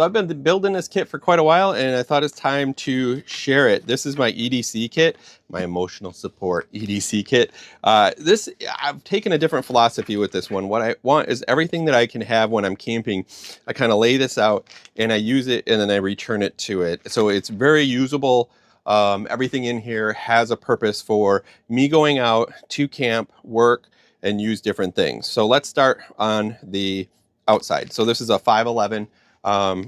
So I've been building this kit for quite a while, and I thought it's time to share it. This is my EDC kit, my emotional support EDC kit. I've taken a different philosophy with this one. What I want is everything that I can have when I'm camping. I kind of lay this out and I use it and then I return it to it. So it's very usable. Everything in here has a purpose for me going out to camp, work, and use different things. So let's start on the outside. So this is a 511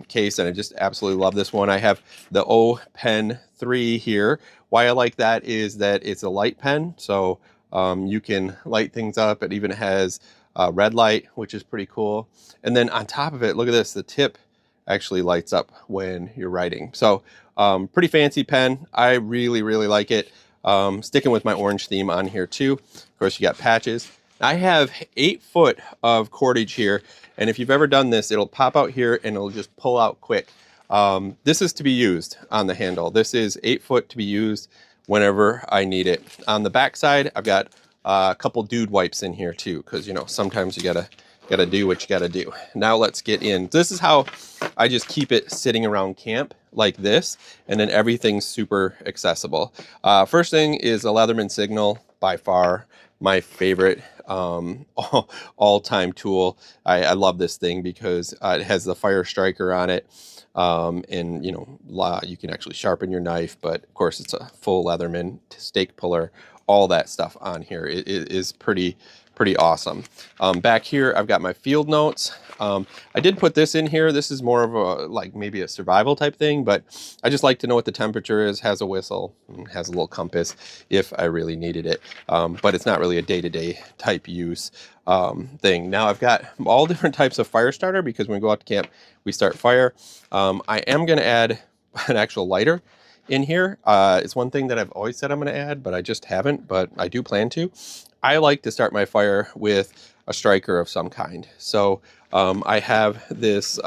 case, and I just absolutely love this one. I have the O Pen 3 here. Why I like that is that it's a light pen, so you can light things up. It even has red light, which is pretty cool. And then on top of it, look at this, the tip actually lights up when you're writing. So pretty fancy pen. I really like it. Sticking with my orange theme on here too. Of course, you got patches. I have 8 foot of cordage here, and if you've ever done this, it'll pop out here and it'll just pull out quick. This is to be used on the handle. This is 8 foot to be used whenever I need it. On the back side, I've got a couple dude wipes in here too, because you know sometimes you gotta do what you gotta do. Now let's get in. This is how I just keep it sitting around camp like this, and then everything's super accessible. First thing is a Leatherman Signal, by far my favorite all-time tool. I love this thing because it has the fire striker on it, and you know, you can actually sharpen your knife, but of course it's a full Leatherman stake puller. All that stuff on here is pretty awesome. Back here I've got my field notes. I did put this in here. This is more of a like maybe a survival type thing, but I just like to know what the temperature is. Has a whistle, has a little compass if I really needed it, but it's not really a day-to-day type use thing. Now I've got all different types of fire starter because when we go out to camp we start fire. I am going to add an actual lighter in here. It's one thing that I've always said I'm going to add, but I just haven't, but I do plan to. I like to start my fire with a striker of some kind. So I have this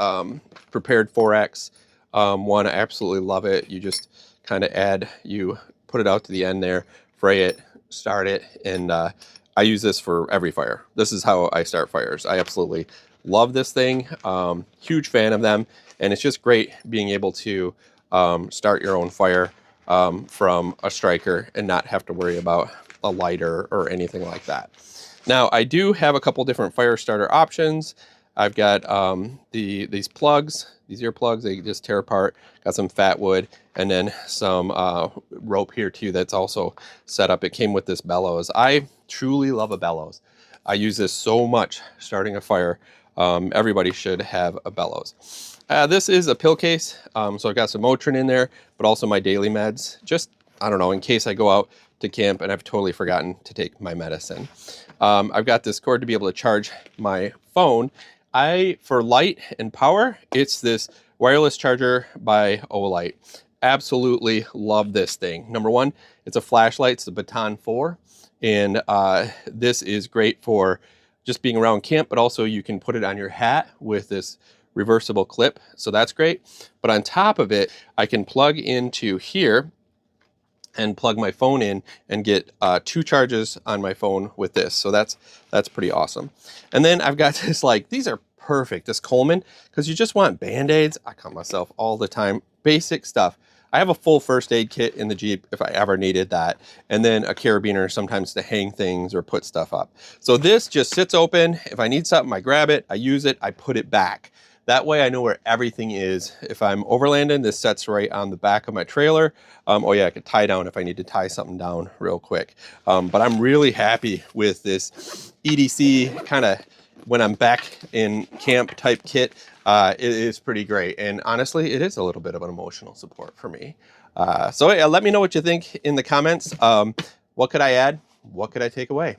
prepared 4X one. I absolutely love it. You just kind of you put it out to the end there, fray it, start it, and I use this for every fire. This is how I start fires. I absolutely love this thing. Huge fan of them, and it's just great being able to start your own fire from a striker and not have to worry about a lighter or anything like that. Now I do have a couple different fire starter options. I've got these plugs, these earplugs, they just tear apart. Got some fat wood and then some rope here too that's also set up. It came with this bellows. I truly love a bellows. I use this so much starting a fire. Everybody should have a bellows. This is a pill case, so I've got some Motrin in there, but also my daily meds. Just, I don't know, in case I go out to camp and I've totally forgotten to take my medicine. I've got this cord to be able to charge my phone. For light and power, it's this wireless charger by Olight. Absolutely love this thing. Number one, it's a flashlight. It's the Baton 4, and this is great for just being around camp, but also you can put it on your hat with this reversible clip, so that's great. But on top of it, I can plug into here and plug my phone in and get 2 charges on my phone with this. So that's pretty awesome. And then I've got this, like, these are perfect, this Coleman, because you just want Band-Aids. I cut myself all the time. Basic stuff. I have a full first aid kit in the Jeep if I ever needed that. And then a carabiner sometimes to hang things or put stuff up. So this just sits open. If I need something, I grab it, I use it, I put it back. That way I know where everything is. If I'm overlanding, this sets right on the back of my trailer. Oh yeah, I could tie down if I need to tie something down real quick. But I'm really happy with this EDC kind of when I'm back in camp type kit. It is pretty great. And honestly, it is a little bit of an emotional support for me. So yeah, let me know what you think in the comments. What could I add? What could I take away?